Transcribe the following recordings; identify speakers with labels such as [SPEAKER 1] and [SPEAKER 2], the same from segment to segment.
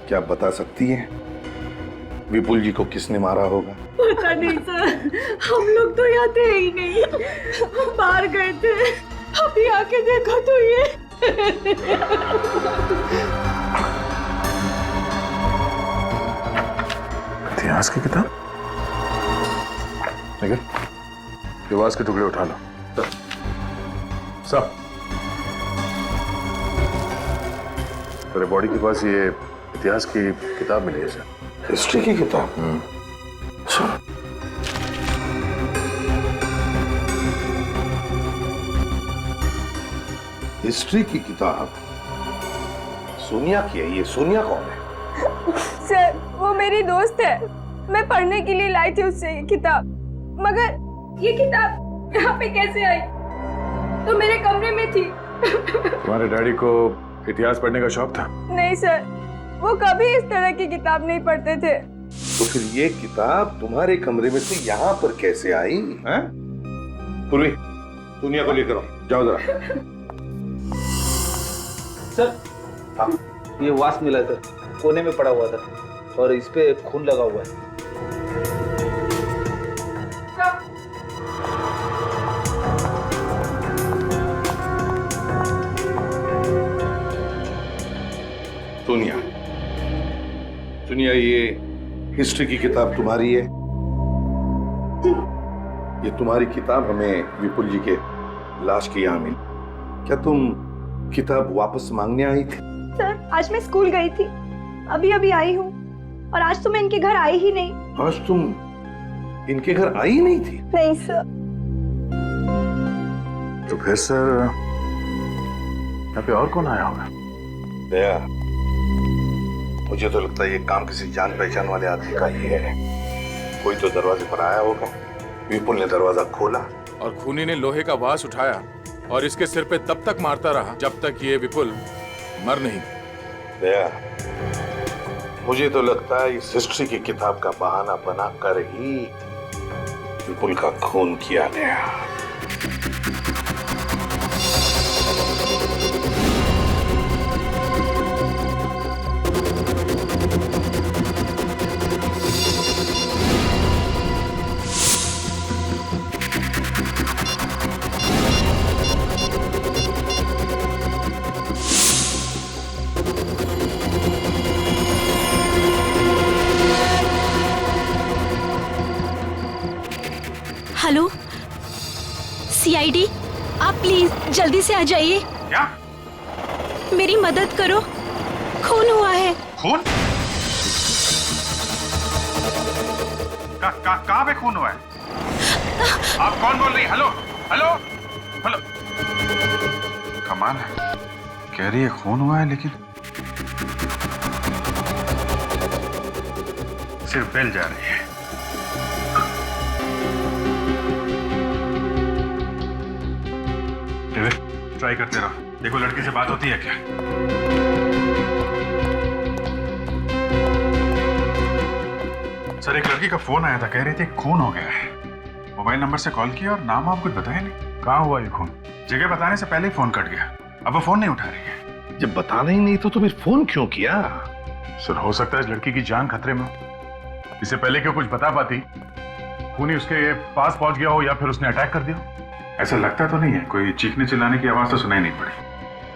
[SPEAKER 1] क्या आप बता सकती हैं विपुल जी को किसने मारा होगा?
[SPEAKER 2] पता नहीं सर, हम लोग तो यहाँ थे ही नहीं, हम बाहर गए थे। अभी आके देखो तो ये।
[SPEAKER 3] इतिहास की किताब? निकल, इतिहास के टुकड़े उठा लो। सब तेरे बॉडी के पास ये इतिहास की किताब मिली है सर।
[SPEAKER 1] हिस्ट्री की किताब? हिस्ट्री की किताब सोनिया की है। ये सोनिया कौन है?
[SPEAKER 2] सर वो मेरी दोस्त है, मैं पढ़ने के लिए लाई थी उससे ये किताब। मगर ये किताब यहाँ पे कैसे आई? तो मेरे कमरे में थी।
[SPEAKER 3] तुम्हारे डैडी को इतिहास पढ़ने का शौक था?
[SPEAKER 2] नहीं सर, वो कभी इस तरह की किताब नहीं पढ़ते थे।
[SPEAKER 1] तो फिर ये किताब तुम्हारे कमरे में से यहाँ पर कैसे आई? हैं? पूर्वी, सोनिया को लेकर आओ, जाओ जरा।
[SPEAKER 4] सर,
[SPEAKER 1] हाँ,
[SPEAKER 4] ये वास्प मिला सर, कोने में पड़ा हुआ था और इस पे खून लगा हुआ है।
[SPEAKER 1] सोनिया, सोनिया, ये हिस्ट्री की किताब तुम्हारी है? ये तुम्हारी किताब हमें विपुल जी के लाश की यहाँ मिली। क्या तुम किताब वापस मांगने आई थी?
[SPEAKER 2] सर आज मैं स्कूल गई थी, अभी अभी आई हूँ, और आज तो मैं इनके घर आई ही नहीं।
[SPEAKER 1] आज तुम इनके घर आई नहीं थी?
[SPEAKER 2] नहीं सर।
[SPEAKER 3] तो फिर सर यहाँ पे और कौन आया होगा?
[SPEAKER 1] दया, मुझे तो लगता है ये काम किसी जान पहचान वाले आदमी का ही है। कोई तो दरवाजे पर आया होगा, विपुल ने दरवाजा खोला
[SPEAKER 5] और खूनी ने लोहे का वास उठाया और इसके सिर पे तब तक मारता रहा जब तक ये विपुल मर नहीं।
[SPEAKER 1] दया, मुझे तो लगता है इस हिस्ट्री की किताब का बहाना बनाकर ही विपुल का खून किया गया।
[SPEAKER 6] हेलो सीआईडी, आप प्लीज जल्दी से आ जाइए।
[SPEAKER 3] क्या?
[SPEAKER 6] मेरी मदद करो, खून हुआ है।
[SPEAKER 3] खून? कहाँ पे खून हुआ है? आप कौन बोल रही? Hello hello hello. कमाल है, कह रही है खून हुआ है लेकिन सिर्फ बेल जा रही है। ट्राई करते रहो, देखो लड़की से बात होती है क्या। सर एक लड़की का फोन आया था, कह रही थी खून हो गया है। मोबाइल नंबर से कॉल किया और नाम आप कुछ बताया नहीं। कहाँ हुआ ये खून? जगह बताने से पहले ही फोन कट गया, अब वो फोन नहीं उठा रही है।
[SPEAKER 1] जब बताना ही नहीं तो फिर फोन क्यों किया?
[SPEAKER 3] सर हो सकता है इस लड़की की जान खतरे में हो। इससे पहले क्यों कुछ बता पाती, खूनी उसके पास पहुंच गया हो या फिर उसने अटैक कर दिया हो। ऐसा लगता तो नहीं है, कोई चीखने चिल्लाने की आवाज तो सुनाई नहीं पड़ी।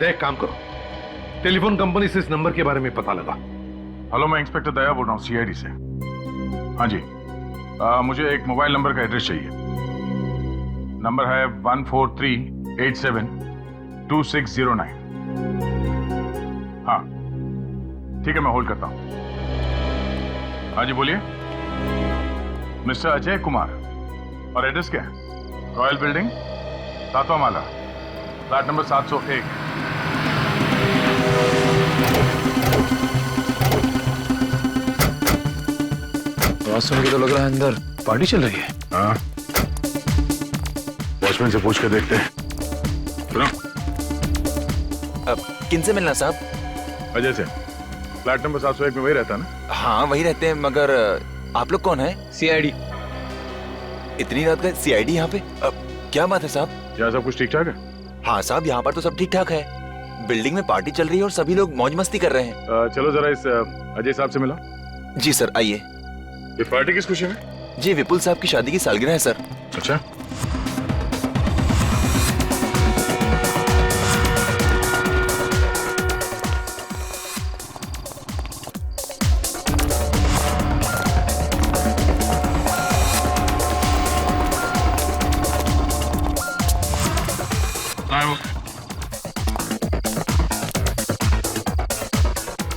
[SPEAKER 1] एक काम करो, टेलीफोन कंपनी से इस नंबर के बारे में पता लगा।
[SPEAKER 3] हेलो, मैं इंस्पेक्टर दया बोल रहा हूँ सीआईडी से। हाँ जी, मुझे एक मोबाइल नंबर का एड्रेस चाहिए। नंबर है 143872609। हाँ ठीक है, मैं होल्ड करता हूँ। हाँ जी बोलिए। मिस्टर अजय कुमार, और एड्रेस क्या है? रॉयल बिल्डिंग, 7वां माला, फ्लैट नंबर 701।
[SPEAKER 5] आवाज सुन के तो लग रहा है अंदर पार्टी चल रही है।
[SPEAKER 3] हाँ, वॉचमैन से पूछ के देखते हैं। सुनो,
[SPEAKER 7] किन से मिलना साहब?
[SPEAKER 3] अजय से। फ्लैट नंबर 701 में वही रहता है ना?
[SPEAKER 7] हाँ वही रहते हैं, मगर आप लोग कौन है?
[SPEAKER 4] सीआईडी।
[SPEAKER 7] इतनी रात का सीआईडी यहाँ पे? क्या बात है साहब?
[SPEAKER 3] क्या सब कुछ ठीक ठाक है?
[SPEAKER 7] हाँ साहब, यहाँ पर तो सब ठीक ठाक है। बिल्डिंग में पार्टी चल रही है और सभी लोग मौज मस्ती कर रहे हैं।
[SPEAKER 3] चलो जरा इस अजय साहब से मिलो।
[SPEAKER 7] जी सर, आइए।
[SPEAKER 3] ये पार्टी किस खुशी में?
[SPEAKER 7] जी विपुल साहब की शादी की सालगिरह है सर।
[SPEAKER 3] अच्छा,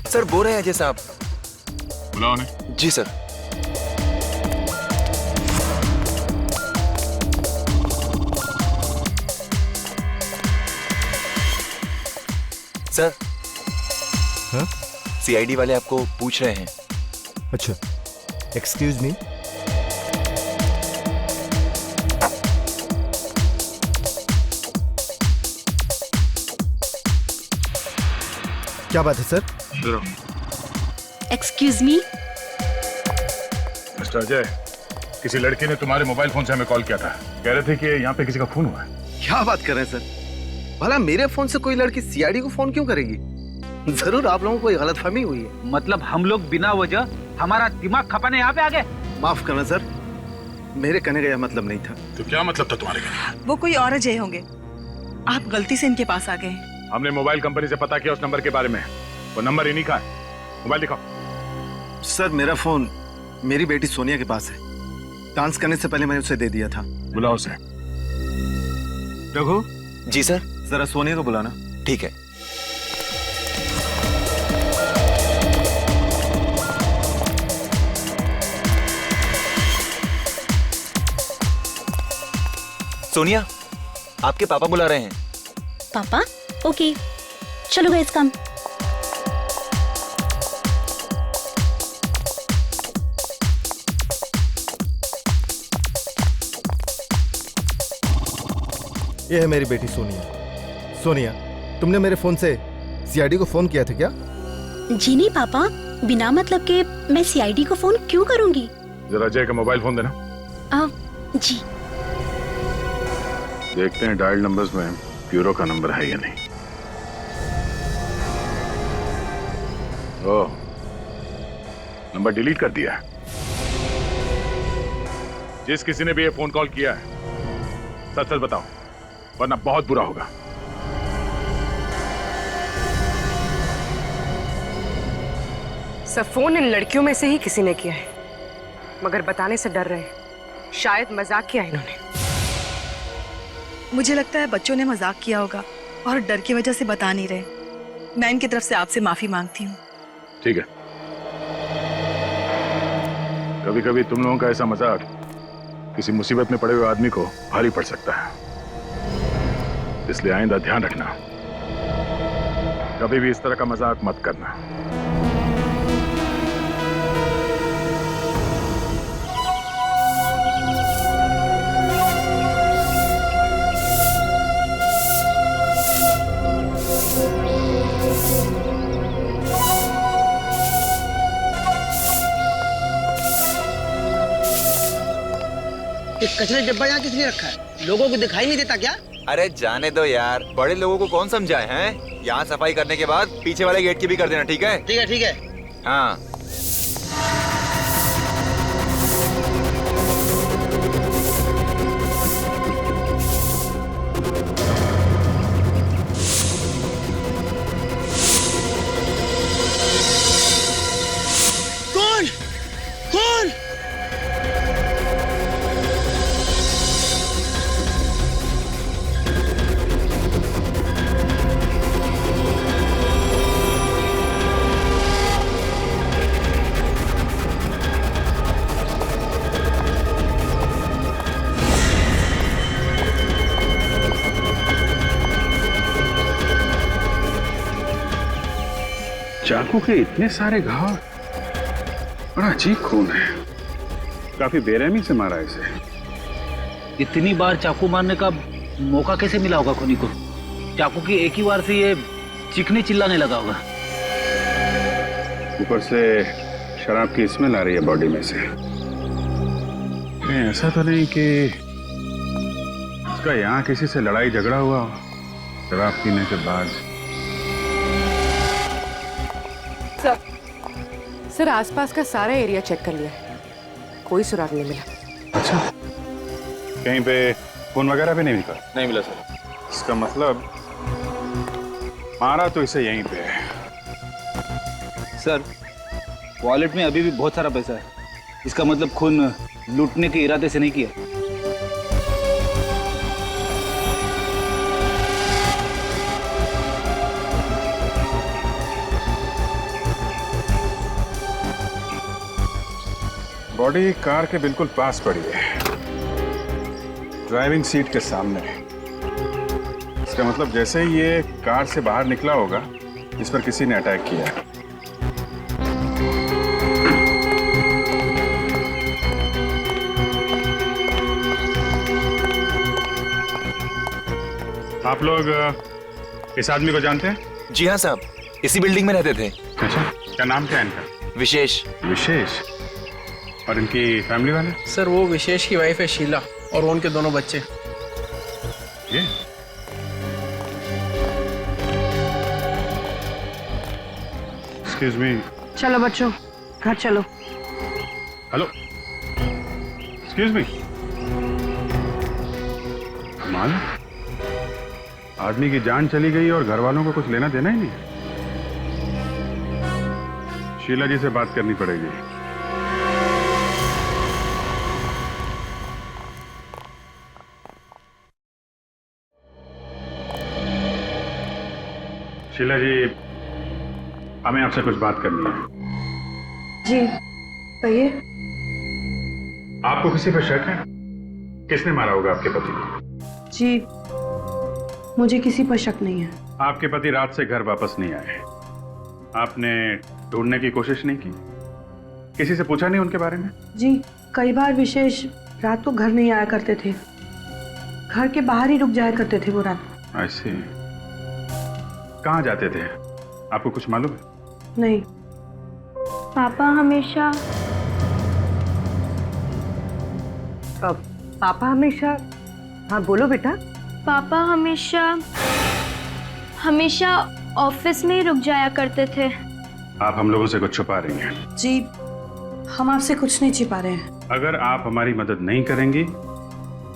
[SPEAKER 7] सर बोल रहे हैं अजय साहब।
[SPEAKER 3] बुलाओ उन्हें।
[SPEAKER 7] जी सर। सर,
[SPEAKER 8] हाँ?
[SPEAKER 7] सीआईडी वाले आपको पूछ रहे हैं।
[SPEAKER 8] अच्छा, एक्सक्यूज मी। क्या बात है sir?
[SPEAKER 6] Excuse me.
[SPEAKER 3] Mister Ajay, किसी लड़की ने तुम्हारे मोबाइल फोन से हमें कॉल किया था। कह रहे थे कि यहाँ पे किसी का खून हुआ है।
[SPEAKER 9] क्या बात कर रहे हैं सर? भला मेरे फोन से कोई लड़की सीआईडी को फोन क्यों करेगी? जरूर आप लोगों को कोई गलतफहमी हुई है।
[SPEAKER 4] मतलब हम लोग बिना वजह हमारा दिमाग खपाने यहाँ पे आ गए?
[SPEAKER 9] माफ करना सर, मेरे कहने का यह मतलब नहीं था।
[SPEAKER 3] तो क्या मतलब था तुम्हारे कहने?
[SPEAKER 10] वो कोई और अजय होंगे, आप गलती से इनके पास आ गए।
[SPEAKER 3] हमने मोबाइल कंपनी से पता किया उस नंबर के बारे में। वो नंबर इन्हीं का है। मोबाइल दिखाओ।
[SPEAKER 9] सर मेरा फोन मेरी बेटी सोनिया के पास है। डांस करने से पहले मैंने उसे दे दिया था।
[SPEAKER 3] बुलाओ उसे।
[SPEAKER 9] रघु।
[SPEAKER 7] जी सर।
[SPEAKER 9] जरा सोनिया को बुलाना।
[SPEAKER 7] ठीक है। सोनिया, आपके पापा बुला रहे हैं।
[SPEAKER 6] पापा? ओके, चलो गाइस कम।
[SPEAKER 8] ये है मेरी बेटी सोनिया। सोनिया, तुमने मेरे फोन से सीआईडी को फोन किया था क्या?
[SPEAKER 6] जी नहीं पापा, बिना मतलब के मैं सीआईडी को फोन क्यों करूंगी?
[SPEAKER 3] जरा अजय का मोबाइल फोन देना।
[SPEAKER 6] जी।
[SPEAKER 3] देखते हैं डायल नंबर्स में ब्यूरो का नंबर है या नहीं। ओह, नंबर डिलीट कर दिया है। जिस किसी ने भी ये फोन कॉल किया है, सच सच बताओ, वरना बहुत बुरा होगा।
[SPEAKER 2] सब फोन इन लड़कियों में से ही किसी ने किया है, मगर बताने से डर रहे हैं। शायद मजाक किया इन्होंने।
[SPEAKER 10] मुझे लगता है बच्चों ने मजाक किया होगा और डर की वजह से बता नहीं रहे। मैं इनकी तरफ से आपसे माफी मांगती हूँ।
[SPEAKER 3] ठीक है। कभी कभी तुम लोगों का ऐसा मजाक किसी मुसीबत में पड़े हुए आदमी को भारी पड़ सकता है, इसलिए आइंदा ध्यान रखना, कभी भी इस तरह का मजाक मत करना।
[SPEAKER 11] कचरे डब्बा यहाँ किसने रखा है? लोगों को दिखाई नहीं देता क्या?
[SPEAKER 7] अरे जाने दो यार, बड़े लोगों को कौन समझाए हैं? यहाँ सफाई करने के बाद पीछे वाले गेट की भी कर देना, ठीक है?
[SPEAKER 11] ठीक है ठीक है।
[SPEAKER 7] हाँ।
[SPEAKER 11] कौन? कौन?
[SPEAKER 3] चाकू के इतने सारे घाव, बड़ा अजीब खून है। काफी बेरहमी से मारा इसे।
[SPEAKER 4] इतनी बार चाकू मारने का मौका कैसे मिला होगा खूनी को? चाकू की एक ही बार से ये चीखने चिल्लाने लगा होगा।
[SPEAKER 3] ऊपर से शराब की स्मेल आ रही है बॉडी में से। नहीं, ऐसा तो नहीं कि इसका यहाँ किसी से लड़ाई झगड़ा हुआ हो। शराब पीने के बाद।
[SPEAKER 12] सर आसपास का सारा एरिया चेक कर लिया, कोई सुराग नहीं मिला।
[SPEAKER 3] अच्छा, कहीं पे फोन वगैरह भी नहीं मिला?
[SPEAKER 5] नहीं मिला सर।
[SPEAKER 3] इसका मतलब मारा तो इसे यहीं पे है।
[SPEAKER 4] सर वॉलेट में अभी भी बहुत सारा पैसा है, इसका मतलब खून लूटने के इरादे से नहीं किया।
[SPEAKER 3] बॉडी कार के बिल्कुल पास पड़ी है, ड्राइविंग सीट के सामने। इसका मतलब जैसे ही ये कार से बाहर निकला होगा, इस पर किसी ने अटैक किया है। आप लोग इस आदमी को जानते हैं?
[SPEAKER 7] जी हाँ साहब, इसी बिल्डिंग में रहते थे।
[SPEAKER 3] अच्छा, क्या नाम क्या है इनका?
[SPEAKER 7] विशेष।
[SPEAKER 3] विशेष। और इनकी फैमिली वाले?
[SPEAKER 11] सर वो विशेष की वाइफ है शीला और उनके दोनों बच्चे।
[SPEAKER 3] ये एक्सक्यूज मी।
[SPEAKER 11] चलो बच्चों घर चलो।
[SPEAKER 3] Hello, excuse me. कमाल, आदमी की जान चली गई और घर वालों को कुछ लेना देना ही नहीं। शीला जी से बात करनी पड़ेगी। शीला जी, हमें आपसे कुछ बात करनी है।
[SPEAKER 10] जी कहिए।
[SPEAKER 3] आपको किसी पर शक है? किसने मारा होगा आपके पति को?
[SPEAKER 10] जी मुझे किसी पर शक नहीं है।
[SPEAKER 3] आपके पति रात से घर वापस नहीं आए, आपने ढूंढने की कोशिश नहीं की? किसी से पूछा नहीं उनके बारे में?
[SPEAKER 10] जी कई बार विशेष रात को घर नहीं आया करते थे, घर के बाहर ही रुक जाया करते थे वो रात।
[SPEAKER 3] ऐसे कहाँ जाते थे, आपको कुछ मालूम है?
[SPEAKER 10] नहीं।
[SPEAKER 2] पापा हमेशा
[SPEAKER 10] हाँ बोलो बेटा।
[SPEAKER 2] पापा हमेशा ऑफिस में ही रुक जाया करते थे।
[SPEAKER 3] आप हम लोगों से कुछ छुपा रही हैं?
[SPEAKER 10] जी हम आपसे कुछ नहीं छिपा रहे हैं।
[SPEAKER 3] अगर आप हमारी मदद नहीं करेंगी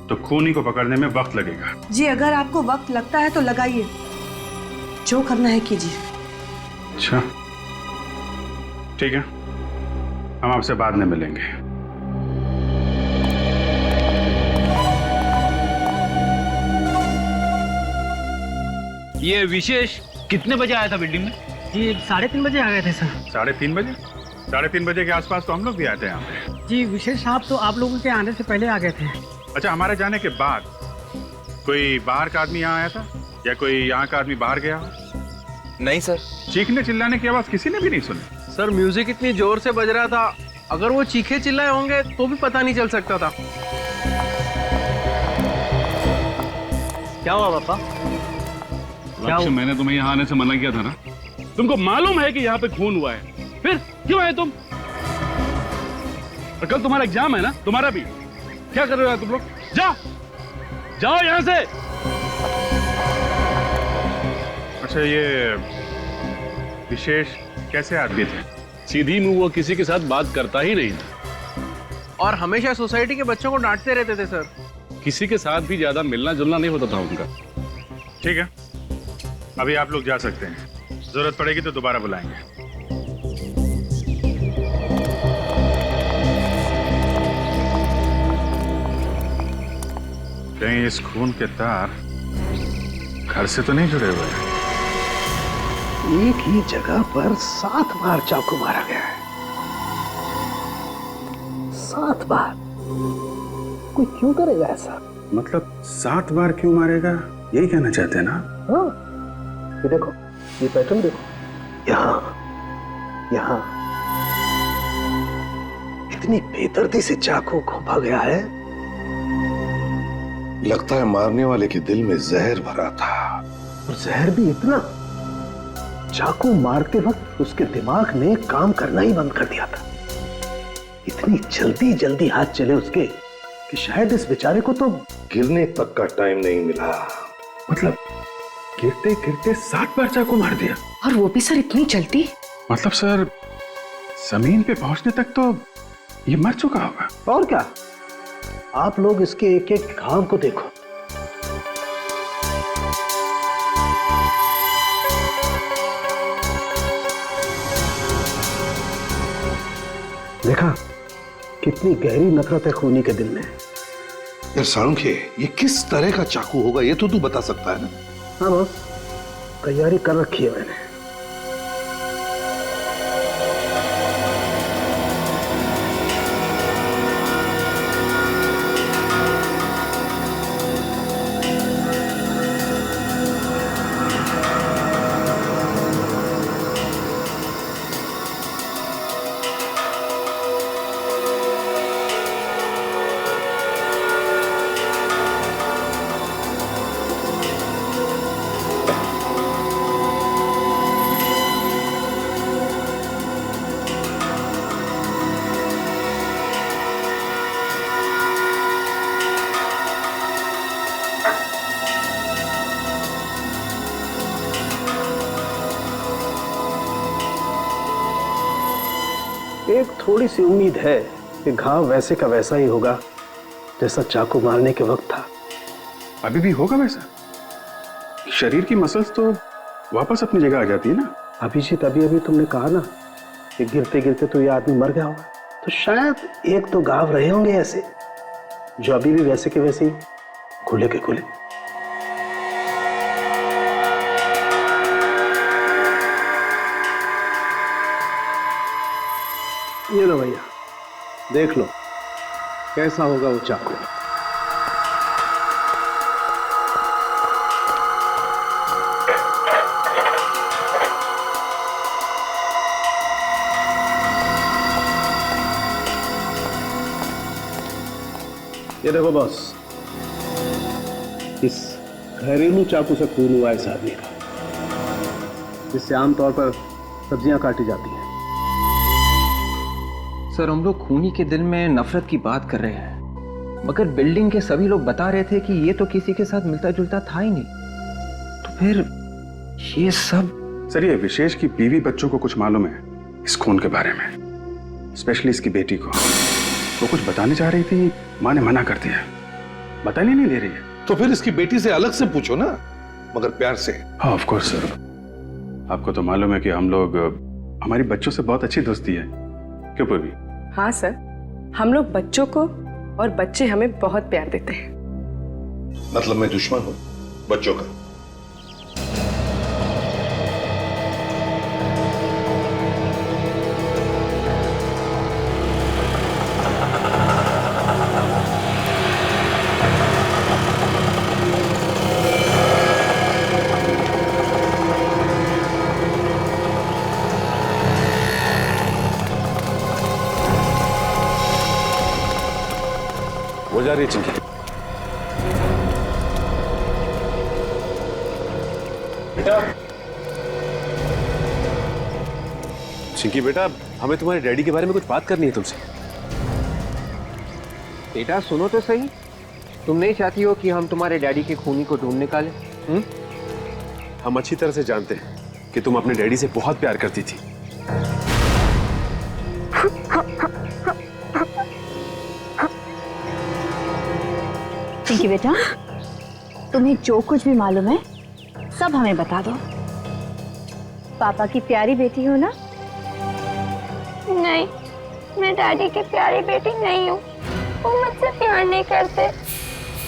[SPEAKER 3] तो खूनी को पकड़ने में वक्त लगेगा।
[SPEAKER 10] जी अगर आपको वक्त लगता है तो लगाइए, जो करना है कीजिए।
[SPEAKER 3] अच्छा ठीक है, हम आपसे बाद में मिलेंगे।
[SPEAKER 4] ये विशेष कितने बजे आया था बिल्डिंग में?
[SPEAKER 11] जी 3:30 बजे आ गए थे सर।
[SPEAKER 3] 3:30 बजे? 3:30 बजे के आसपास तो हम लोग भी आए थे यहाँ पे।
[SPEAKER 11] जी विशेष साहब तो आप लोगों के आने से पहले आ गए थे।
[SPEAKER 3] अच्छा, हमारे जाने के बाद कोई बाहर का आदमी यहाँ आया था या कोई यहाँ का आदमी बाहर गया?
[SPEAKER 7] नहीं सर।
[SPEAKER 3] चीखने चिल्लाने की आवाज किसी ने भी नहीं सुनी।
[SPEAKER 11] सर म्यूजिक इतनी जोर से बज रहा था, अगर वो चीखे चिल्लाए होंगे तो भी पता नहीं चल सकता था। क्या हुआ पापा?
[SPEAKER 3] लक्ष्य, मैंने तुम्हें यहाँ आने से मना किया था ना? तुमको मालूम है कि यहाँ पे खून हुआ है, फिर क्यों आए तुम? और कल तुम्हारा एग्जाम है ना, तुम्हारा भी। क्या कर रहे हो तुम लोग? जाओ यहाँ से। अच्छा, ये विशेष कैसे आदमी थे?
[SPEAKER 13] सीधी मुंह वो किसी के साथ बात करता ही नहीं था
[SPEAKER 11] और हमेशा सोसाइटी के बच्चों को डांटते रहते थे सर।
[SPEAKER 13] किसी के साथ भी ज्यादा मिलना जुलना नहीं होता था उनका।
[SPEAKER 3] ठीक है, अभी आप लोग जा सकते हैं, जरूरत पड़ेगी तो दोबारा बुलाएंगे। कहीं इस खून के तार घर से तो नहीं जुड़े हुए?
[SPEAKER 11] एक ही जगह पर 7 बार चाकू मारा गया है। 7 बार। कोई क्यों करेगा ऐसा?
[SPEAKER 3] मतलब 7 बार क्यों मारेगा, यही कहना चाहते हैं ना?
[SPEAKER 11] हाँ, ये देखो, ये पैटर्न देखो, यहाँ इतनी बेदर्दी से चाकू घोंपा गया है।
[SPEAKER 1] लगता है मारने वाले के दिल में जहर भरा था।
[SPEAKER 11] और जहर भी इतना, चाकू मारते वक्त उसके दिमाग ने काम करना ही बंद कर दिया था। इतनी जल्दी जल्दी हाथ चले उसके कि शायद इस बेचारे को तो
[SPEAKER 1] गिरने तक का टाइम नहीं मिला।
[SPEAKER 11] मतलब
[SPEAKER 13] गिरते गिरते 7 बार चाकू मार दिया।
[SPEAKER 12] और वो भी सर इतनी जल्दी?
[SPEAKER 3] मतलब सर जमीन पे पहुंचने तक तो ये मर चुका होगा।
[SPEAKER 11] और क्या, आप लोग इसके एक एक घाव को देखो। देखा कितनी गहरी नफरत है खूनी के दिल में।
[SPEAKER 1] यार साळुंखे, ये किस तरह का चाकू होगा ये तो तू बता सकता है ना?
[SPEAKER 11] हाँ बॉस, तैयारी कर रखी है मैंने। एक थोड़ी सी उम्मीद है कि घाव वैसे का वैसा ही होगा जैसा चाकू मारने के वक्त था।
[SPEAKER 3] अभी भी होगा वैसा? शरीर की मसल्स तो वापस अपनी जगह आ जाती है ना।
[SPEAKER 11] अभिजीत, अभी अभी तुमने कहा ना कि गिरते गिरते तो ये आदमी मर गया होगा, तो शायद एक तो घाव रहे होंगे ऐसे जो अभी भी वैसे के वैसे ही खुले के खुले। ये लो भैया, देख लो कैसा होगा वो चाकू। ये देखो बॉस, इस घरेलू चाकू से खून हुआ इस आदमी का, जिससे आमतौर पर सब्जियां काटी जाती हैं।
[SPEAKER 14] सर, हम लोग खूनी के दिल में नफरत की बात कर रहे हैं, मगर बिल्डिंग के सभी लोग बता रहे थे कि ये तो किसी के साथ मिलता जुलता था ही नहीं, तो फिर ये सब।
[SPEAKER 3] सर, ये विशेष की बीवी बच्चों को कुछ मालूम है इस खून के बारे में, स्पेशली इसकी बेटी को। वो कुछ बताने जा रही थी, माँ ने मना कर दिया, बताने नहीं दे रही है।
[SPEAKER 1] तो फिर इसकी बेटी से अलग से पूछो ना, मगर प्यार से।
[SPEAKER 3] हाँ ऑफ कोर्स सर, आपको तो मालूम है कि हम लोग, हमारी बच्चों से बहुत अच्छी दोस्ती है, क्यों पूर्वी?
[SPEAKER 12] हाँ सर, हम लोग बच्चों को और बच्चे हमें बहुत प्यार देते हैं।
[SPEAKER 1] मतलब मैं दुश्मन हूँ बच्चों का?
[SPEAKER 3] हो जा रही है चिंकी।
[SPEAKER 13] बेटा, चिंकी बेटा, हमें तुम्हारे डैडी के बारे में कुछ बात करनी है तुमसे।
[SPEAKER 14] बेटा सुनो तो सही, तुम नहीं चाहती हो कि हम तुम्हारे डैडी के खूनी को ढूंढ निकालें?
[SPEAKER 13] हम अच्छी तरह से जानते हैं कि तुम अपने डैडी से बहुत प्यार करती थी।
[SPEAKER 6] चिंकी बेटा, तुम्हें जो कुछ भी मालूम है सब हमें बता दो। पापा की प्यारी बेटी हो ना?
[SPEAKER 2] नहीं, मैं डैडी की प्यारी बेटी नहीं हूँ। वो मुझसे प्यार नहीं करते।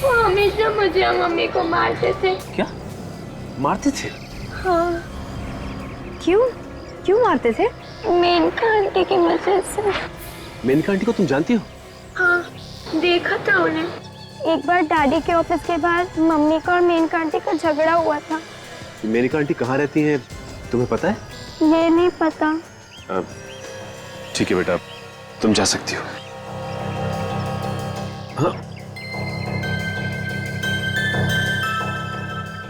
[SPEAKER 2] वो हमेशा मुझे और मम्मी को मारते थे।
[SPEAKER 13] क्या मारते थे?
[SPEAKER 2] हाँ।
[SPEAKER 6] क्यों क्यों मारते थे?
[SPEAKER 2] मेनका आंटी की वजह से।
[SPEAKER 13] मेनका आंटी को तुम जानती हो?
[SPEAKER 2] हाँ, देखा था उन्हें। एक बार डैडी के ऑफिस के बाद मम्मी का और मेनका आंटी का झगड़ा हुआ था।
[SPEAKER 13] मेनका आंटी कहाँ रहती हैं तुम्हें पता है?
[SPEAKER 2] ये नहीं पता।
[SPEAKER 13] ठीक है बेटा, तुम जा सकती हो। हाँ,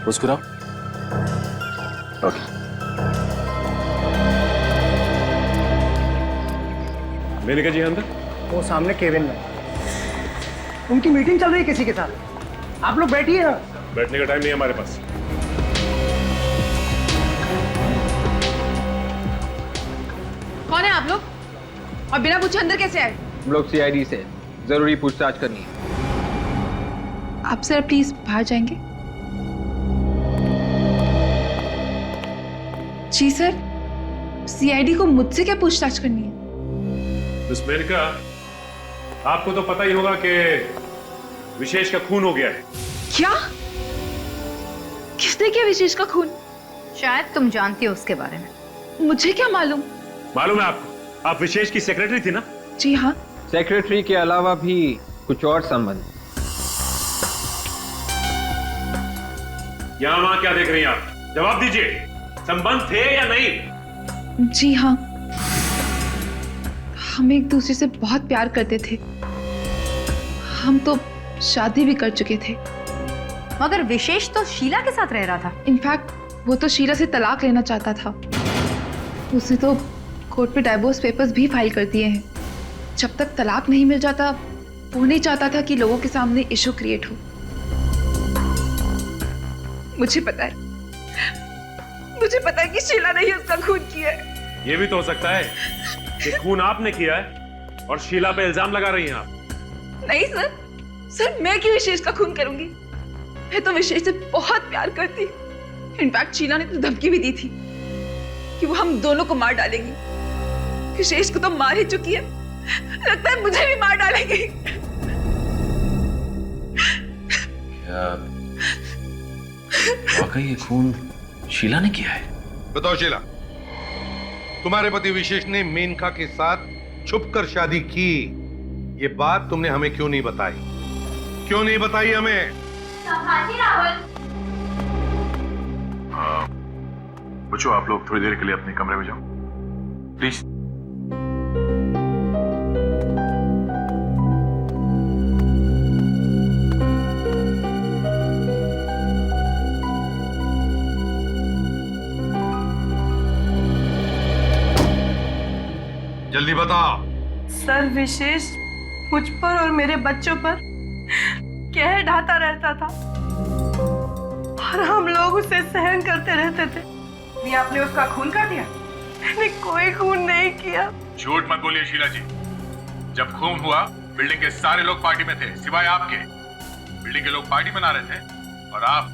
[SPEAKER 13] मुस्कुराओ। ओके। मेनका जी अंदर?
[SPEAKER 11] वो सामने केबिन में उनकी मीटिंग चल रही है किसी के साथ। आप लोग बैठिए ना।
[SPEAKER 13] बैठने का टाइम नहीं है हमारे पास।
[SPEAKER 12] कौन है आप लोग और बिना पूछे अंदर कैसे आए?
[SPEAKER 14] हम लोग सीआईडी से जरूरी पूछताछ करनी है।
[SPEAKER 10] आप सर प्लीज बाहर जाएंगे? जी सर, सीआईडी को मुझसे क्या पूछताछ करनी है?
[SPEAKER 13] मिस मेनका, आपको तो पता ही होगा कि विशेष का खून हो गया है।
[SPEAKER 10] क्या? किसने किया विशेष का खून?
[SPEAKER 6] शायद तुम जानती हो उसके बारे में।
[SPEAKER 10] मुझे क्या मालूम?
[SPEAKER 13] मालूम है आपको? आप विशेष की सेक्रेटरी थी ना?
[SPEAKER 10] जी हाँ।
[SPEAKER 14] सेक्रेटरी के अलावा भी कुछ और संबंध?
[SPEAKER 13] यहाँ वहां क्या देख रही हैं आप? जवाब दीजिए, संबंध थे या नहीं?
[SPEAKER 10] जी हाँ, हम एक दूसरे से बहुत प्यार करते थे। हम तो शादी भी कर चुके थे।
[SPEAKER 6] मगर विशेष तो शीला के साथ रह रहा था।
[SPEAKER 10] इनफैक्ट वो तो शीला से तलाक लेना चाहता था। उसने तो कोर्ट पे डाइवोर्स पेपर्स भी फाइल कर दिए हैं। जब तक तलाक नहीं मिल जाता वो नहीं चाहता था कि लोगों के सामने इशू क्रिएट हो। मुझे पता है कि शीला ने ही उसका खून किया है।
[SPEAKER 13] ये भी तो हो सकता है कि खून आपने किया है और शीला पे इल्जाम लगा रही हैं आप।
[SPEAKER 10] नहीं सर, मैं क्यों विशेष का खून करूंगी? मैं तो विशेष से बहुत प्यार करती। इनफैक्ट शीला ने तो धमकी भी दी थी कि वो हम दोनों को मार डालेंगी। विशेष को तो मार ही चुकी है, लगता है मुझे भी मार डालेंगी।
[SPEAKER 15] क्या वाकई ये खून शीला ने किया है?
[SPEAKER 1] बताओ शीला, तुम्हारे पति विशेष ने मेनका के साथ छुपकर शादी की, ये बात तुमने हमें क्यों नहीं बताई? क्यों नहीं बताई हमें?
[SPEAKER 2] राहुल,
[SPEAKER 3] बच्चों आप लोग थोड़ी देर के लिए अपने कमरे में जाओ प्लीज।
[SPEAKER 1] जल्दी बताओ।
[SPEAKER 10] सर, विशेष मुझ पर और मेरे बच्चों पर कहर ढाता रहता था और हम लोग उसे सहन करते रहते थे।
[SPEAKER 12] ये आपने उसका खून कर दिया?
[SPEAKER 10] मैंने कोई खून नहीं किया।
[SPEAKER 3] झूठ मत बोलिए शीला जी। जब खून हुआ बिल्डिंग के सारे लोग पार्टी में थे सिवाय आपके। बिल्डिंग के लोग पार्टी मना रहे थे और आप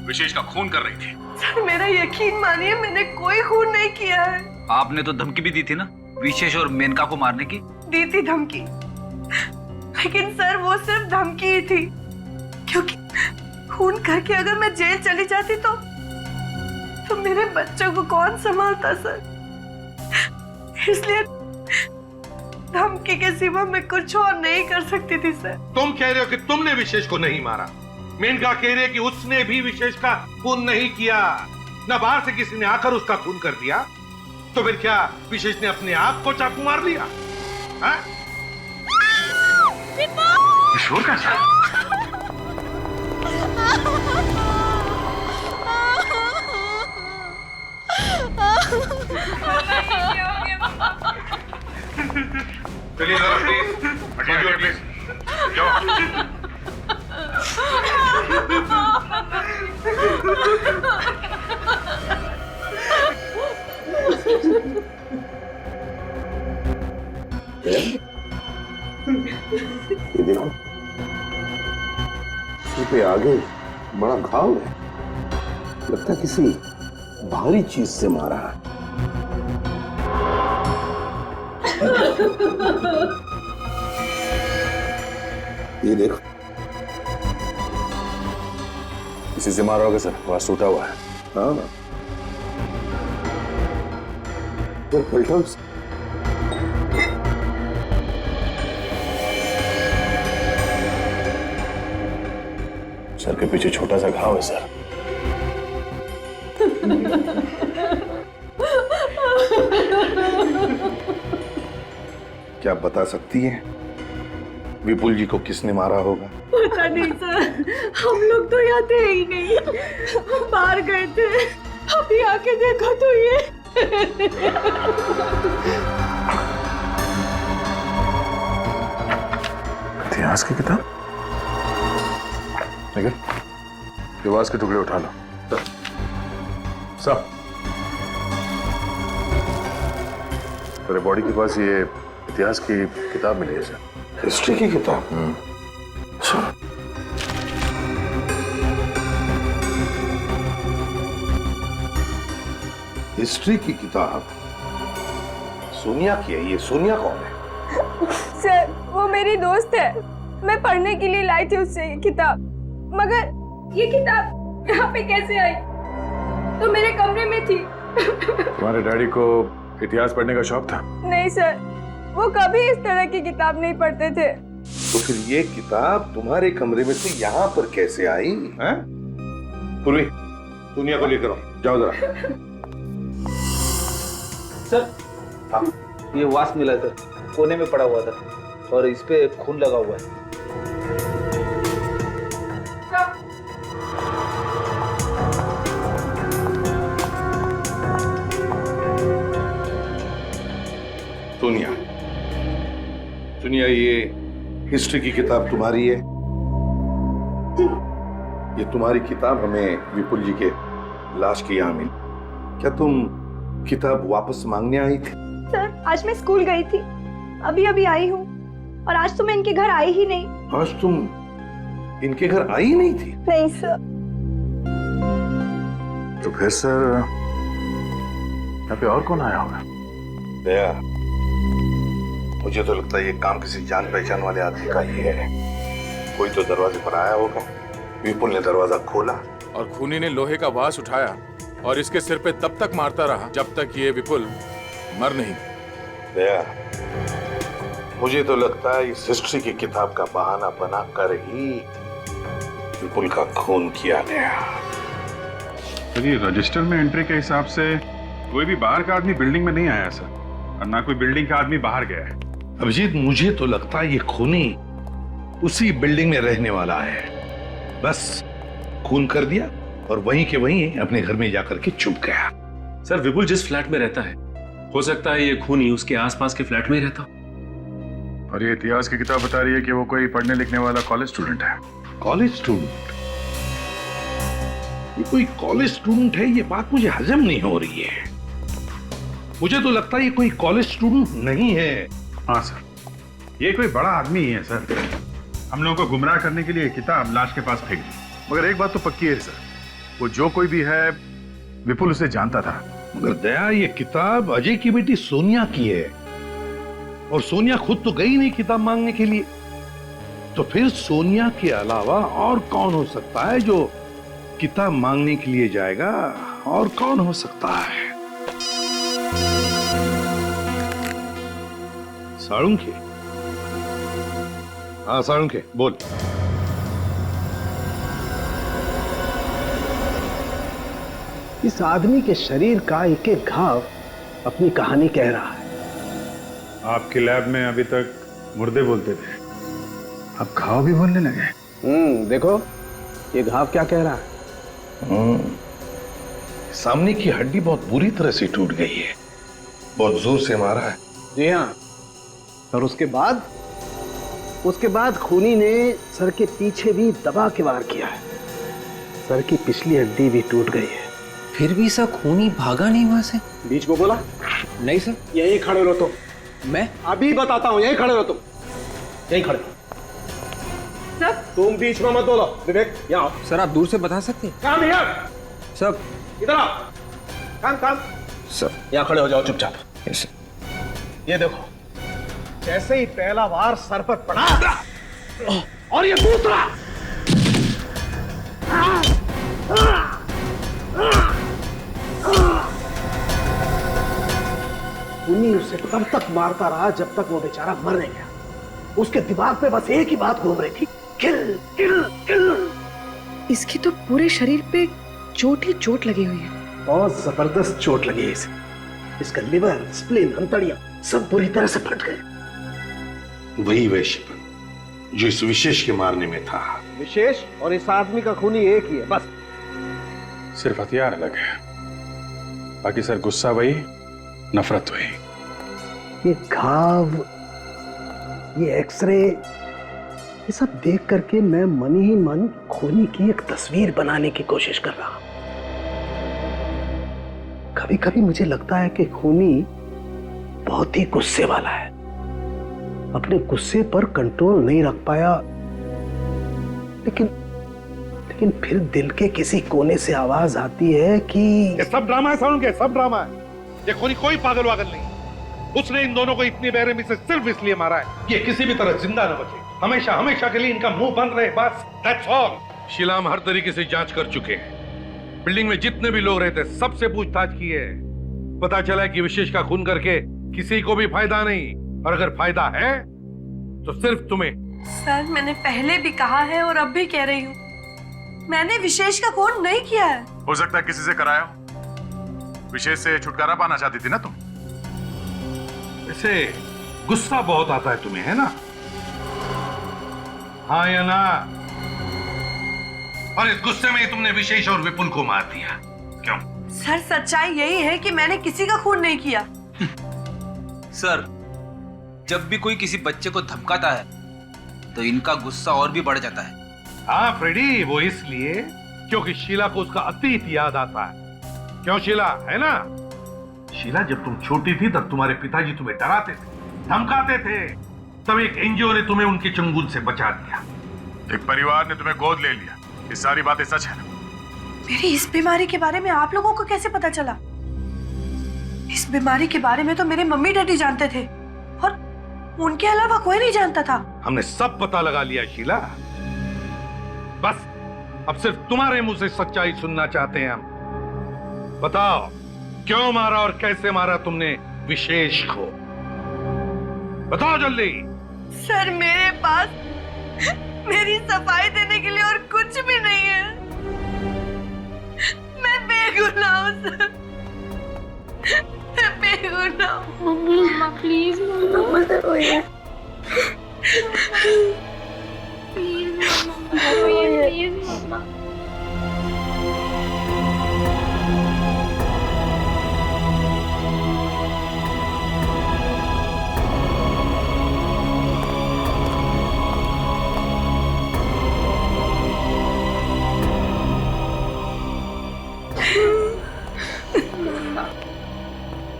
[SPEAKER 3] विशेष का खून कर रही थी।
[SPEAKER 10] सर, मेरा यकीन मानिए, मैंने कोई खून नहीं किया है।
[SPEAKER 4] आपने तो धमकी भी दी थी ना विशेष और मेनका को मारने की?
[SPEAKER 10] दी थी धमकी, लेकिन सर वो सिर्फ धमकी ही थी, क्योंकि खून करके अगर मैं जेल चली जाती तो मेरे बच्चों को कौन संभालता सर? इसलिए धमकी के सिवा मैं कुछ और नहीं कर सकती थी सर।
[SPEAKER 1] तुम कह रहे हो कि तुमने विशेष को नहीं मारा, मेनका कह रही है कि उसने भी विशेष का खून नहीं किया, न बाहर से किसी ने आकर उसका खून कर दिया। तो फिर क्या विशेष ने अपने आप को चाकू मार लिया?
[SPEAKER 3] शोर का
[SPEAKER 1] चलिए जरा प्लीज हटिए प्लीज। जाओ।
[SPEAKER 16] ये देखो, सिर पे आगे बड़ा घाव है, लगता है किसी भारी चीज से मारा है। ये देखो,
[SPEAKER 3] किसी से मारा होगा सर, वास टूटा हुआ है।
[SPEAKER 16] हाँ, तो पलटो।
[SPEAKER 3] सर के पीछे छोटा सा घाव है सर।
[SPEAKER 1] क्या बता सकती है विपुल जी को किसने मारा होगा?
[SPEAKER 10] पता नहीं सर, हम लोग तो यहाँ थे ही नहीं, हम बाहर गए थे। अभी आके देखो तो ये
[SPEAKER 3] इतिहास की किताब। निकल, लिबास के टुकड़े उठा लो सब। मेरे बॉडी के पास ये इतिहास की किताब मिली है सर।
[SPEAKER 16] हिस्ट्री की किताब? हिस्ट्री की किताब सोनिया की है। ये सोनिया कौन है?
[SPEAKER 2] सर वो मेरी दोस्त है, मैं पढ़ने के लिए लाई थी उससे ये किताब, मगर ये किताब यहाँ पे कैसे आई? तो मेरे कमरे में थी।
[SPEAKER 3] तुम्हारे डैडी को इतिहास पढ़ने का शौक था?
[SPEAKER 2] नहीं सर, वो कभी इस तरह की किताब नहीं पढ़ते थे।
[SPEAKER 16] तो फिर ये किताब तुम्हारे कमरे में से यहाँ पर कैसे आई? हैं? पूर्वी, सोनिया को लेकर आओ, जाओ जरा।
[SPEAKER 4] सर हाँ, ये वास मिला था, कोने में पड़ा हुआ था और इस पे खून लगा हुआ है।
[SPEAKER 16] सोनिया, सोनिया, ये हिस्ट्री की किताब तुम्हारी है? ये तुम्हारी किताब हमें विपुल जी के लाश की यहाँ मिली। क्या तुम किताब वापस मांगने आई थी?
[SPEAKER 6] सर आज मैं स्कूल गई थी, अभी अभी आई हूँ, और आज तो मैं इनके घर आई ही नहीं।
[SPEAKER 16] आज तुम इनके घर आई नहीं थी?
[SPEAKER 6] नहीं सर।
[SPEAKER 3] तो फिर सर यहाँ पे और कौन आया होगा?
[SPEAKER 16] दया, मुझे तो लगता है ये काम किसी जान पहचान वाले आदमी का ही है। कोई तो दरवाजे पर आया होगा, विपुल ने दरवाजा खोला
[SPEAKER 5] और खूनी ने लोहे का वास उठाया और इसके सिर पे तब तक मारता रहा जब तक ये विपुल मर नहीं।
[SPEAKER 16] दया, मुझे तो लगता है इस हिस्ट्री की किताब का बहाना बनाकर ही विपुल का खून किया गया।
[SPEAKER 3] सर ये रजिस्टर में एंट्री के हिसाब से कोई भी बाहर का आदमी बिल्डिंग में नहीं आया सर, और ना कोई बिल्डिंग का आदमी बाहर गया है।
[SPEAKER 16] अभिजीत, मुझे तो लगता है ये खूनी उसी बिल्डिंग में रहने वाला है। बस खून कर दिया और वहीं के वहीं अपने घर में जाकर के छुप गया।
[SPEAKER 13] सर विपुल जिस फ्लैट में रहता है, हो सकता है ये खूनी उसके आसपास के फ्लैट में ही रहता।
[SPEAKER 3] और ये इतिहास की किताब बता रही है कि वो कोई पढ़ने लिखने वाला कॉलेज स्टूडेंट है।
[SPEAKER 16] College student? ये कोई कॉलेज स्टूडेंट है, ये बात मुझे हजम नहीं हो रही है। मुझे तो लगता है ये कोई कॉलेज स्टूडेंट नहीं है।
[SPEAKER 3] हाँ सर, ये कोई बड़ा आदमी ही है सर। हम लोगों को गुमराह करने के लिए किताब लाश के पास फेंक दी। मगर एक बात तो पक्की है सर, वो जो कोई भी है विपुल उसे जानता था।
[SPEAKER 16] मगर दया, ये किताब अजय की बेटी सोनिया की है और सोनिया खुद तो गई नहीं किताब मांगने के लिए। तो फिर सोनिया के अलावा और कौन हो सकता है जो किताब मांगने के लिए जाएगा? और कौन हो सकता है? साळुंखे? हाँ साळुंखे, बोल।
[SPEAKER 11] इस आदमी के शरीर का एक एक घाव अपनी कहानी कह रहा है।
[SPEAKER 3] आपके लैब में अभी तक मुर्दे बोलते थे, अब घाव भी बोलने लगे।
[SPEAKER 11] देखो ये घाव क्या कह रहा है।
[SPEAKER 16] सामने की हड्डी बहुत बुरी तरह से टूट गई है, बहुत जोर से मारा है।
[SPEAKER 11] जी हाँ, और उसके बाद खूनी ने सर के पीछे भी दबा के वार किया है। सर की पिछली हड्डी भी टूट गई है।
[SPEAKER 14] फिर भी सर खूनी भागा नहीं वहां से?
[SPEAKER 11] बीच को बोला?
[SPEAKER 14] नहीं सर।
[SPEAKER 11] यहीं खड़े रहो तुम।
[SPEAKER 14] मैं
[SPEAKER 11] अभी बताता हूँ, यहीं खड़े रहो तुम, यहीं खड़े।
[SPEAKER 10] सर
[SPEAKER 11] तुम बीच में मत बोलो। विवेक यहाँ आओ।
[SPEAKER 14] सर आप दूर से बता सकते हैं?
[SPEAKER 11] काम हियर।
[SPEAKER 14] सर
[SPEAKER 11] इधर आओ। काम
[SPEAKER 14] सर
[SPEAKER 11] यहाँ खड़े हो जाओ चुपचाप।
[SPEAKER 14] यस।
[SPEAKER 11] ये देखो, जैसे ही पहला वार सर पर पड़ा और ये दूसरा, खूनी उसे तब तक मारता रहा जब तक वो बेचारा मर नहीं गया। उसके दिमाग पे बस एक ही बात घूम रही थी, किल किल किल।
[SPEAKER 12] इसकी तो पूरे शरीर पे चोट ही चोट लगी हुई है।
[SPEAKER 11] बहुत जबरदस्त चोट लगी है इसे। इसका लिवर, स्प्लीन, अंतड़ियां सब बुरी तरह से फट गए।
[SPEAKER 16] वही वैश्यपन जो इस विशेष के मारने में था।
[SPEAKER 11] विशेष और इस आदमी का खूनी एक ही है बस।
[SPEAKER 3] सिर्फ हथियार अलग है, बाकी सर गुस्सा वही, नफरत वही।
[SPEAKER 11] ये घाव, ये एक्सरे, ये सब देख करके मैं मन ही मन खूनी की एक तस्वीर बनाने की कोशिश कर रहा हूं। कभी कभी मुझे लगता है कि खूनी बहुत ही गुस्से वाला है, अपने गुस्से पर कंट्रोल नहीं रख पाया, लेकिन फिर दिल के किसी कोने से आवाज आती है कि
[SPEAKER 1] ये सब ड्रामा है सारुण के, सब ड्रामा है। ये कोई पागल वागल नहीं। उसने इन दोनों को इतनी बेरहमी से सिर्फ इसलिए मारा है कि ये किसी भी तरह जिंदा न बचे, हमेशा हमेशा के लिए इनका मुंह बंद रहे, बस दैट्स ऑल। शीला हम हर तरीके से जांच कर चुके हैं। बिल्डिंग में जितने भी लोग रहते सबसे पूछताछ की है। पता चला है कि विशेष का खून करके किसी को भी फायदा नहीं, और अगर फायदा है तो सिर्फ तुम्हें।
[SPEAKER 2] सर मैंने पहले भी कहा है और अब भी कह रही हूँ, मैंने विशेष का खून नहीं किया है।
[SPEAKER 3] हो सकता है किसी से कराया हो। विशेष से छुटकारा पाना चाहती थी ना तुम?
[SPEAKER 1] ऐसे गुस्सा बहुत आता है तुम्हें, है ना? हाँ या ना? और इस गुस्से में तुमने विशेष और विपुल को मार दिया, क्यों?
[SPEAKER 2] सर सच्चाई यही है कि मैंने किसी का खून नहीं किया।
[SPEAKER 4] सर, जब भी कोई किसी बच्चे को धमकाता है तो इनका गुस्सा और भी बढ़ जाता है।
[SPEAKER 1] हाँ फ्रेडी, वो इसलिए क्योंकि शीला को उसका अतीत याद आता है। क्यों शीला, है ना? शीला, जब तुम छोटी थी तब तुम्हारे पिताजी तुम्हें डराते थे, धमकाते थे, तब एक एनजीओ ने तुम्हें उनके चंगुल से बचा दिया।
[SPEAKER 3] एक परिवार ने तुम्हें गोद ले लिया। ये सारी बातें सच है ना?
[SPEAKER 2] मेरी इस बीमारी के बारे में आप लोगों को कैसे पता चला? इस बीमारी के बारे में तो मेरे मम्मी डैडी जानते थे, और उनके अलावा कोई नहीं जानता था।
[SPEAKER 1] हमने सब पता लगा लिया शीला, बस अब सिर्फ तुम्हारे मुंह से सच्चाई सुनना चाहते हैं हम। बताओ, क्यों मारा और कैसे मारा तुमने विशेष को? बताओ जल्दी।
[SPEAKER 2] सर मेरे पास मेरी सफाई देने के लिए और कुछ भी नहीं है। मैं बेगुनाह हूं सर, मैं बेगुनाह हूं। मम्मा प्लीज, मम्मा मत रोइए प्लीज मम्मा।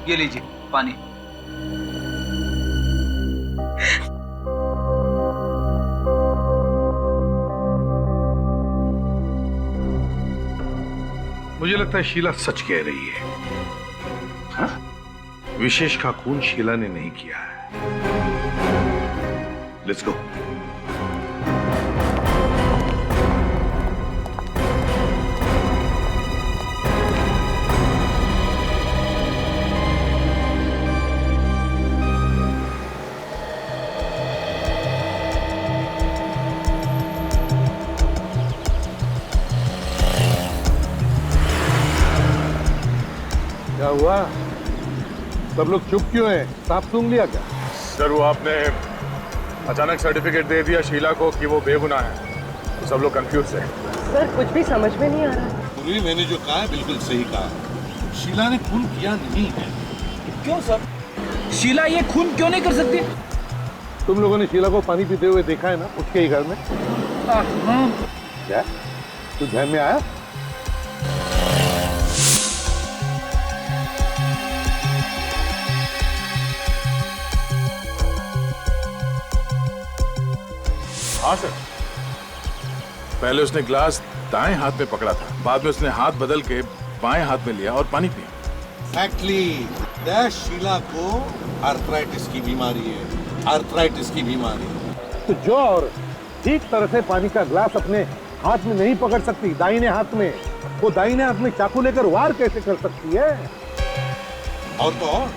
[SPEAKER 4] ये लीजिए पानी।
[SPEAKER 1] मुझे लगता है शीला सच कह रही है। हाँ? विशेष का खून शीला ने नहीं किया है। Let's go.
[SPEAKER 16] क्या हुआ? सब लोग चुप क्यों हैं? सांप सूंघ लिया क्या?
[SPEAKER 3] सर, वो आपने अचानक सर्टिफिकेट दे दिया शीला को कि वो बेगुनाह है, तो सब लोग कंफ्यूज है।
[SPEAKER 12] सर कुछ भी समझ में नहीं आ रहा।
[SPEAKER 16] पूरी मैंने जो कहा है बिल्कुल सही कहा। शीला ने खून किया नहीं है।
[SPEAKER 4] क्यों सर? शीला ये खून क्यों नहीं कर सकती?
[SPEAKER 16] तुम लोगों ने शीला को पानी पीते हुए देखा है ना उसके ही घर में? क्या तू ध्यान में आया?
[SPEAKER 3] हाँ सर, पहले उसने ग्लास दाएं हाथ में पकड़ा था, बाद में उसने हाथ बदल के बाएं हाथ में लिया और पानी पिया।
[SPEAKER 16] Exactly. शीला को आर्थराइटिस की बीमारी है, आर्थराइटिस की बीमारी। तो जो और ठीक तरह से पानी का ग्लास अपने हाथ में नहीं पकड़ सकती दाहिने हाथ में, वो दाहिने हाथ में चाकू लेकर वार कैसे कर सकती है? और तो और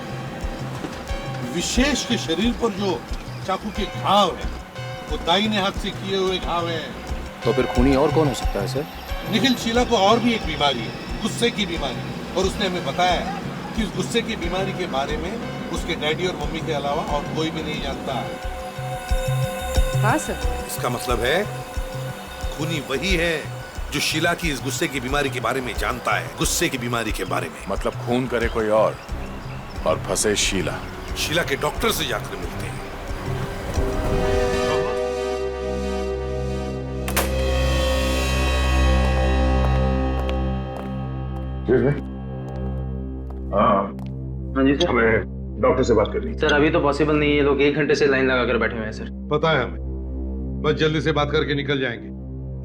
[SPEAKER 16] विशेष के शरीर पर जो चाकू के घाव है वो दाहिने हाथ से किए हुए घाव हैं।
[SPEAKER 14] तो फिर खूनी और कौन हो सकता है सर?
[SPEAKER 16] निखिल, शीला को और भी एक बीमारी है, गुस्से की बीमारी, और उसने हमें बताया कि उस गुस्से की बीमारी के बारे में उसके डैडी और मम्मी के अलावा और कोई भी नहीं जानता।
[SPEAKER 12] हाँ सर।
[SPEAKER 16] इसका मतलब है खूनी वही है जो शीला की इस गुस्से की बीमारी के बारे में जानता है, गुस्से की बीमारी के बारे में।
[SPEAKER 3] मतलब खून करे कोई और फंसे शीला।
[SPEAKER 16] शीला के डॉक्टर से जाकर मिलते हैं।
[SPEAKER 3] हाँ जी सर। डॉक्टर से बात कर रही
[SPEAKER 14] सर अभी तो पॉसिबल नहीं है, ये लोग 1 घंटे से लाइन लगा कर बैठे हुए हैं सर।
[SPEAKER 1] पता है हमें, बस जल्दी से बात करके निकल जाएंगे।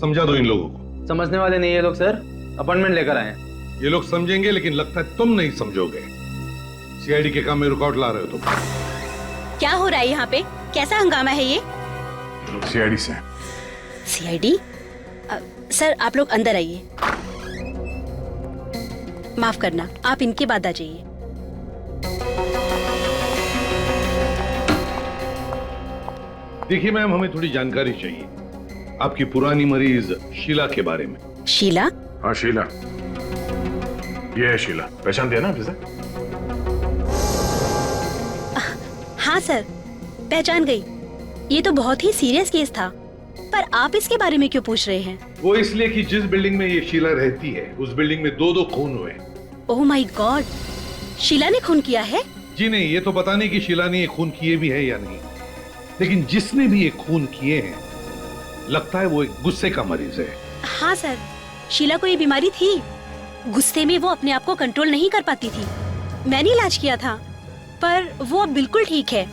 [SPEAKER 1] समझा दो इन लोगों को।
[SPEAKER 14] समझने वाले नहीं ये लोग सर, अपॉइंटमेंट लेकर आए हैं।
[SPEAKER 1] ये लोग समझेंगे, लेकिन लगता है तुम नहीं समझोगे। सीआईडी के काम में रुकावट ला रहे हो तुम।
[SPEAKER 17] क्या हो रहा है यहाँ पे? कैसा हंगामा है ये?
[SPEAKER 3] सीआईडी से।
[SPEAKER 17] सीआईडी? सर आप लोग अंदर आइए। माफ करना, आप इनके बाद आ जाइए।
[SPEAKER 1] देखिए मैम, हमें थोड़ी जानकारी चाहिए आपकी पुरानी मरीज शीला के बारे में।
[SPEAKER 17] शीला?
[SPEAKER 3] हाँ शीला, ये है शीला। पहचान दिया ना आप इसे?
[SPEAKER 17] हाँ सर, पहचान गई। ये तो बहुत ही सीरियस केस था, पर आप इसके बारे में क्यों पूछ रहे हैं?
[SPEAKER 1] वो इसलिए कि जिस बिल्डिंग में ये शीला रहती है, उस बिल्डिंग में 2 खून हुए।
[SPEAKER 17] ओह माय गॉड, शीला ने खून किया है?
[SPEAKER 1] जी नहीं, ये तो पता नहीं कि शीला ने ये खून किए भी है या नहीं, लेकिन जिसने भी ये खून किए हैं, लगता है वो एक गुस्से का मरीज है।
[SPEAKER 17] हाँ सर, शीला को ये बीमारी थी। गुस्से में वो अपने आप को कंट्रोल नहीं कर पाती थी। मैंने इलाज किया था, पर वो अब बिल्कुल ठीक है।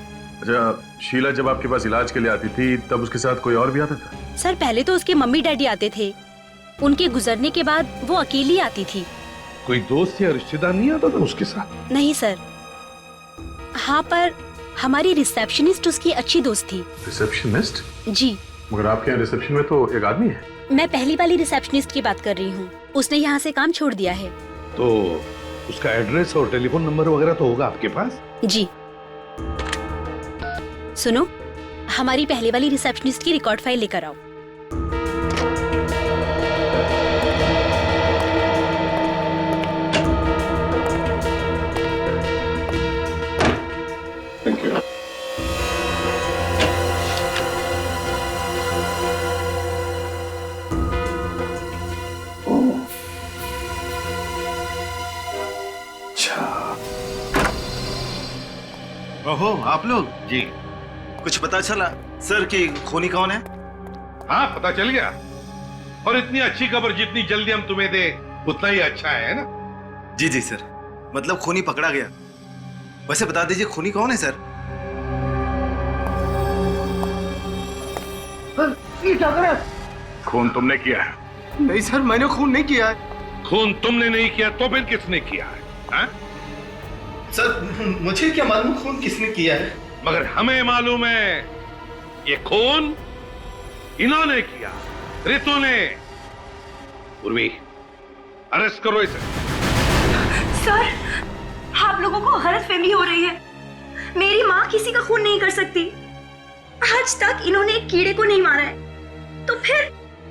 [SPEAKER 3] अच्छा, शीला जब आपके पास इलाज के लिए आती थी, तब उसके साथ कोई और भी आता था?
[SPEAKER 17] सर पहले तो उसके मम्मी डैडी आते थे, उनके गुजरने के बाद वो अकेली आती थी।
[SPEAKER 1] कोई दोस्त या रिश्तेदार नहीं आता था उसके साथ?
[SPEAKER 17] नहीं सर। हाँ, पर हमारी रिसेप्शनिस्ट उसकी अच्छी दोस्त थी।
[SPEAKER 3] रिसेप्शनिस्ट?
[SPEAKER 17] जी।
[SPEAKER 3] मगर आपके यहाँ रिसेप्शन में तो एक आदमी है।
[SPEAKER 17] मैं पहली वाली रिसेप्शनिस्ट की बात कर रही हूँ, उसने यहाँ से काम छोड़ दिया है।
[SPEAKER 1] तो उसका एड्रेस और टेलीफोन नंबर वगैरह तो होगा आपके पास?
[SPEAKER 17] जी। सुनो, हमारी पहले वाली रिसेप्शनिस्ट की रिकॉर्ड फाइल लेकर आओ।
[SPEAKER 3] Thank you.
[SPEAKER 9] ओहो, आप लोग? जी। कुछ पता चला सर कि खूनी कौन है?
[SPEAKER 1] हाँ, पता चल गया। और इतनी अच्छी खबर जितनी जल्दी हम तुम्हें दे, उतना ही अच्छा है ना?
[SPEAKER 9] जी जी सर, मतलब खूनी पकड़ा गया। वैसे बता दीजिए खूनी कौन है सर?
[SPEAKER 1] ये क्या कर रहा है?
[SPEAKER 3] खून तुमने किया है?
[SPEAKER 9] नहीं सर, मैंने खून नहीं किया है।
[SPEAKER 1] खून तुमने नहीं किया तो फिर किसने किया है? हा?
[SPEAKER 9] सर मुझे क्या मालूम खून किसने किया है?
[SPEAKER 1] मगर हमें मालूम है ये खून इन्होंने किया, रितु ने। उर्वी, अरेस्ट करो इसे।
[SPEAKER 2] सर, आप लोगों को गलतफहमी हो रही है। मेरी माँ किसी का खून नहीं कर सकती। आज तक इन्होंने एक कीड़े को नहीं मारा है, तो फिर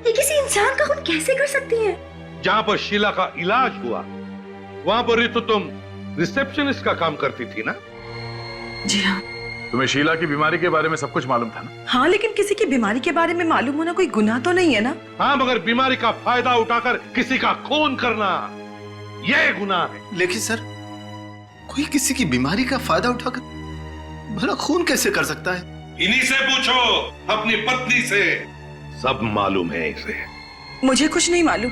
[SPEAKER 2] ये किसी इंसान का खून कैसे कर सकती है?
[SPEAKER 1] जहां पर शीला का इलाज हुआ, वहां पर रितु तुम रिसेप्शनिस्ट का काम करती थी ना?
[SPEAKER 2] जी हाँ।
[SPEAKER 3] तुम्हें शीला की बीमारी के बारे में सब कुछ मालूम था ना?
[SPEAKER 2] हाँ, लेकिन किसी की बीमारी के बारे में मालूम होना कोई गुनाह तो नहीं है ना?
[SPEAKER 1] हाँ, मगर बीमारी का फायदा उठाकर किसी का खून करना, यह गुनाह है।
[SPEAKER 9] लेकिन सर, कोई किसी की बीमारी का फायदा उठाकर भला खून कैसे कर सकता है?
[SPEAKER 1] इन्हीं से पूछो, अपनी पत्नी से। सब मालूम है इसे।
[SPEAKER 2] मुझे कुछ नहीं मालूम,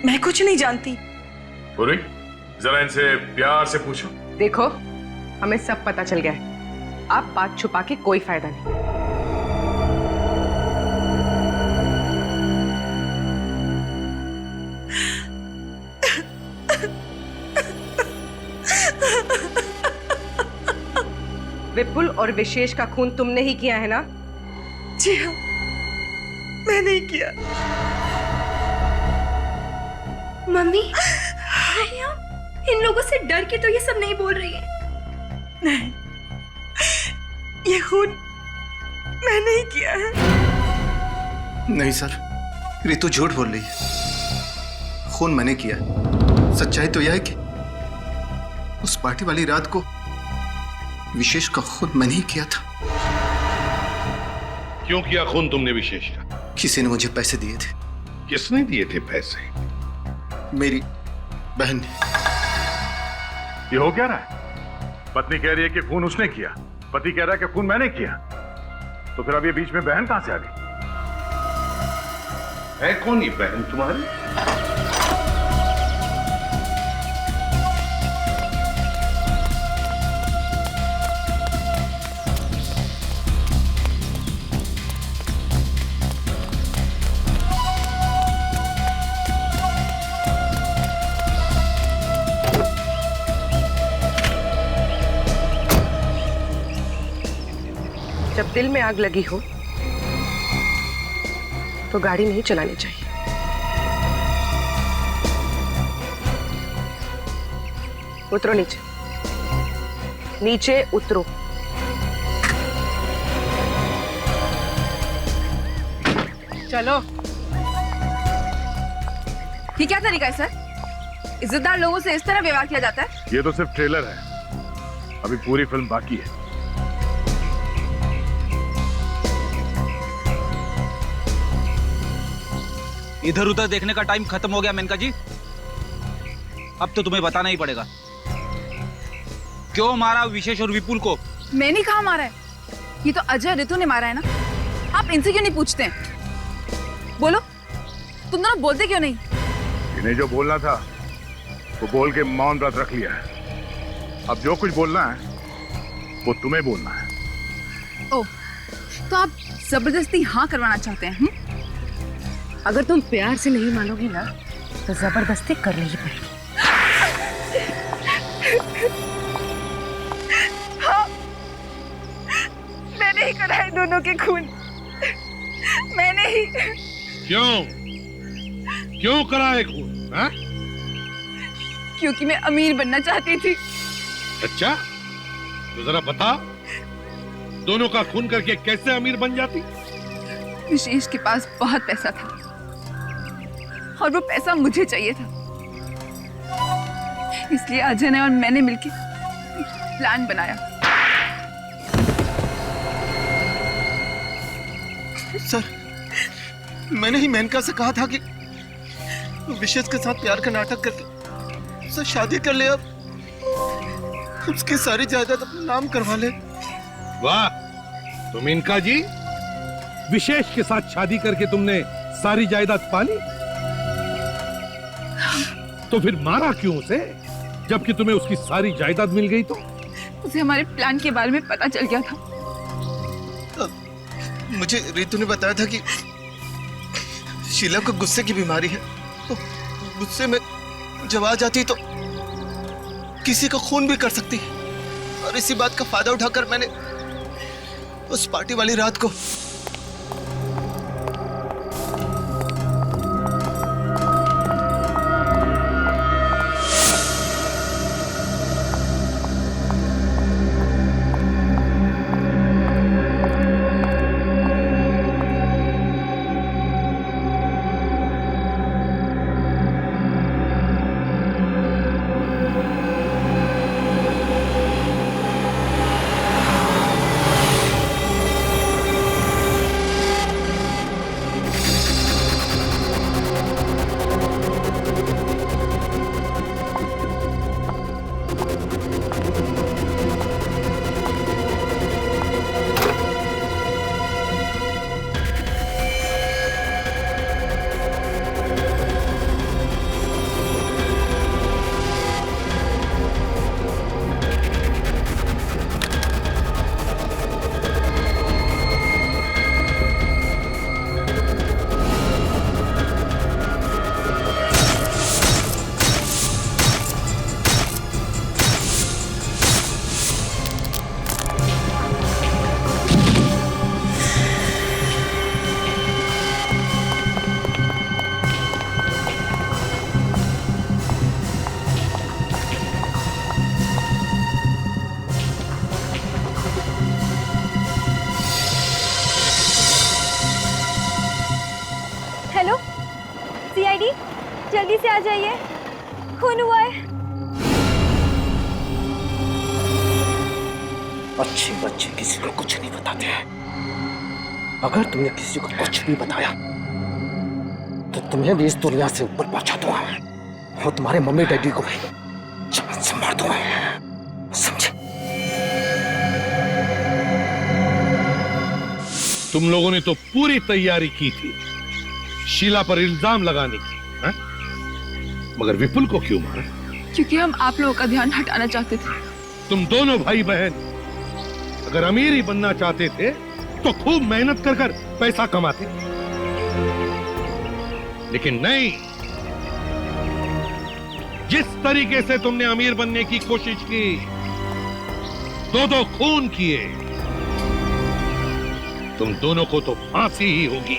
[SPEAKER 2] मैं कुछ नहीं जानती।
[SPEAKER 3] उर्वी, जरा इनसे प्यार से पूछो।
[SPEAKER 12] देखो, हमें सब पता चल गया है। आप बात छुपा के कोई फायदा नहीं। विपुल और विशेष का खून तुमने ही किया है ना?
[SPEAKER 2] जी हाँ, मैंने ही किया। मम्मी, इन लोगों से डर के तो ये सब नहीं बोल रही है। नहीं, ये खून मैंने ही किया है।
[SPEAKER 9] नहीं सर, रितु झूठ बोल रही है। खून मैंने किया है। सच्चाई तो यह है कि उस पार्टी वाली रात को विशेष का खून मैंने ही किया था।
[SPEAKER 1] क्यों किया खून तुमने विशेष का?
[SPEAKER 9] किसी ने मुझे पैसे दिए थे।
[SPEAKER 1] किसने दिए थे पैसे?
[SPEAKER 9] मेरी बहन ने।
[SPEAKER 3] ये हो क्या रहा है? पत्नी कह रही है कि खून उसने किया, पति कह रहा है कि खून मैंने किया, तो फिर अब ये बीच में बहन कहां से आ गई?
[SPEAKER 1] है कौन ये बहन तुम्हारी?
[SPEAKER 12] जब दिल में आग लगी हो तो गाड़ी नहीं चलानी चाहिए। उतरो नीचे, नीचे उतरो।
[SPEAKER 10] चलो। ये क्या तरीका है सर? इज्जतदार लोगों से इस तरह व्यवहार किया जाता है?
[SPEAKER 3] ये तो सिर्फ ट्रेलर है, अभी पूरी फिल्म बाकी है।
[SPEAKER 4] इधर उधर देखने का टाइम खत्म हो गया मेनका जी। अब तो तुम्हें बताना ही पड़ेगा, क्यों मारा विशेष और विपुल को?
[SPEAKER 10] मैंने कहा मारा है, ये तो अजय ऋतु ने मारा है ना। आप इनसे क्यों नहीं पूछते हैं? बोलो, तुम दोनों बोलते क्यों नहीं?
[SPEAKER 3] इन्हें जो बोलना था वो बोल के मौन व्रत रख लिया है। अब जो कुछ बोलना है वो तुम्हें बोलना है।
[SPEAKER 10] ओह, तो आप जबरदस्ती हाँ करवाना चाहते हैं?
[SPEAKER 12] अगर तुम प्यार से नहीं मानोगी ना तो जबरदस्ती करनी ही पड़ेगी।
[SPEAKER 10] हाँ, मैंने ही कराए दोनों के खून, मैंने ही।
[SPEAKER 16] क्यों कराए खून? हाँ?
[SPEAKER 10] क्योंकि मैं अमीर बनना चाहती थी।
[SPEAKER 16] अच्छा, तो जरा बता, दोनों का खून करके कैसे अमीर बन जाती?
[SPEAKER 10] विशेष के पास बहुत पैसा था और वो पैसा मुझे चाहिए था, इसलिए अजय ने और मैंने मिलकर प्लान बनाया।
[SPEAKER 9] सर, मैंने ही मेनका से कहा था कि विशेष के साथ प्यार का नाटक करके उससे शादी कर ले, अब उसकी सारी जायदाद अपने नाम करवा ले।
[SPEAKER 16] वाह, तो मेनका जी, विशेष के साथ शादी करके तुमने सारी जायदाद पा ली, तो फिर मारा क्यों उसे, जबकि तुम्हें उसकी सारी जायदाद मिल गई? तो
[SPEAKER 10] उसे हमारे प्लान के बारे में पता चल गया था।
[SPEAKER 9] मुझे रितु ने बताया था कि शीला को गुस्से की बीमारी है, तो गुस्से में जब आ जाती तो किसी का खून भी कर सकती, और इसी बात का फायदा उठाकर मैंने उस पार्टी वाली रात को
[SPEAKER 2] सीआईडी, जल्दी से आ जाइए, खून हुआ है।
[SPEAKER 11] अच्छे बच्चे किसी को कुछ नहीं बताते हैं। अगर तुमने किसी को कुछ भी बताया तो तुम्हें भी इस दुनिया से ऊपर पहुंचा दूंगा और तुम्हारे मम्मी डैडी को भी जान से मार दूंगा, समझे?
[SPEAKER 16] तुम लोगों ने तो पूरी तैयारी की थी शीला पर इल्जाम लगाने की, है? मगर विपुल को क्यों मारा?
[SPEAKER 10] क्योंकि हम आप लोगों का ध्यान हटाना चाहते थे।
[SPEAKER 16] तुम दोनों भाई बहन अगर अमीर ही बनना चाहते थे तो खूब मेहनत कर कर पैसा कमाते, लेकिन नहीं। जिस तरीके से तुमने अमीर बनने की कोशिश की, दो खून किए, तुम दोनों को तो फांसी ही होगी।